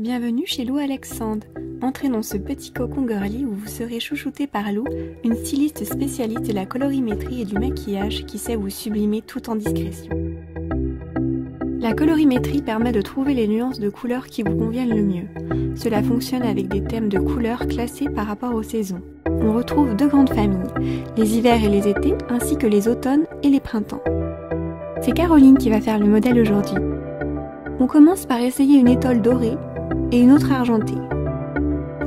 Bienvenue chez Lou Alexandre. Entrez dans ce petit cocon girly où vous serez chouchouté par Lou, une styliste spécialiste de la colorimétrie et du maquillage qui sait vous sublimer tout en discrétion. La colorimétrie permet de trouver les nuances de couleurs qui vous conviennent le mieux. Cela fonctionne avec des thèmes de couleurs classés par rapport aux saisons. On retrouve deux grandes familles, les hivers et les étés, ainsi que les automnes et les printemps. C'est Caroline qui va faire le modèle aujourd'hui. On commence par essayer une étole dorée et une autre argentée.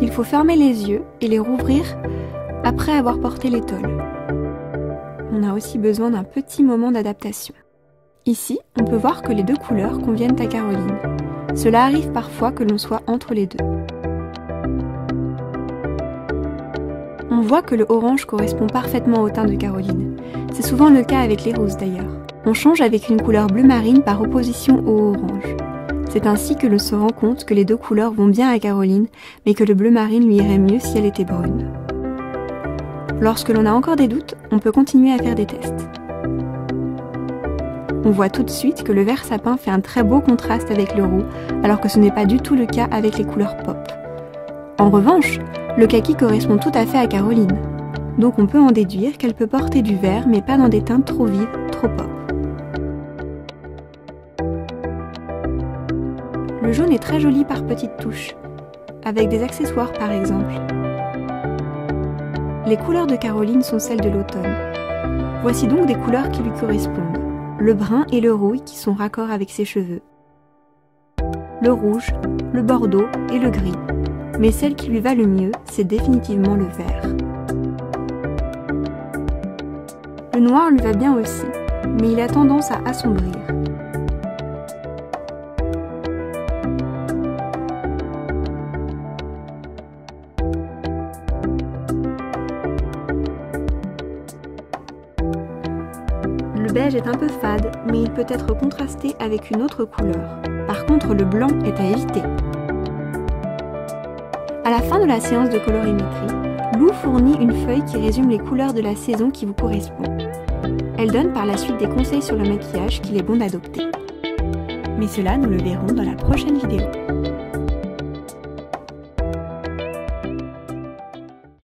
Il faut fermer les yeux et les rouvrir après avoir porté l'étole. On a aussi besoin d'un petit moment d'adaptation. Ici, on peut voir que les deux couleurs conviennent à Caroline. Cela arrive parfois que l'on soit entre les deux. On voit que le orange correspond parfaitement au teint de Caroline. C'est souvent le cas avec les roses d'ailleurs. On change avec une couleur bleu marine par opposition au orange. C'est ainsi que l'on se rend compte que les deux couleurs vont bien à Caroline, mais que le bleu marine lui irait mieux si elle était brune. Lorsque l'on a encore des doutes, on peut continuer à faire des tests. On voit tout de suite que le vert sapin fait un très beau contraste avec le roux, alors que ce n'est pas du tout le cas avec les couleurs pop. En revanche, le kaki correspond tout à fait à Caroline. Donc on peut en déduire qu'elle peut porter du vert, mais pas dans des teintes trop vives, trop pop. Le jaune est très joli par petites touches, avec des accessoires par exemple. Les couleurs de Caroline sont celles de l'automne. Voici donc des couleurs qui lui correspondent. Le brun et le rouille qui sont raccords avec ses cheveux. Le rouge, le bordeaux et le gris. Mais celle qui lui va le mieux, c'est définitivement le vert. Le noir lui va bien aussi, mais il a tendance à assombrir. Le beige est un peu fade, mais il peut être contrasté avec une autre couleur. Par contre, le blanc est à éviter. À la fin de la séance de colorimétrie, Lou fournit une feuille qui résume les couleurs de la saison qui vous correspond. Elle donne par la suite des conseils sur le maquillage qu'il est bon d'adopter. Mais cela, nous le verrons dans la prochaine vidéo.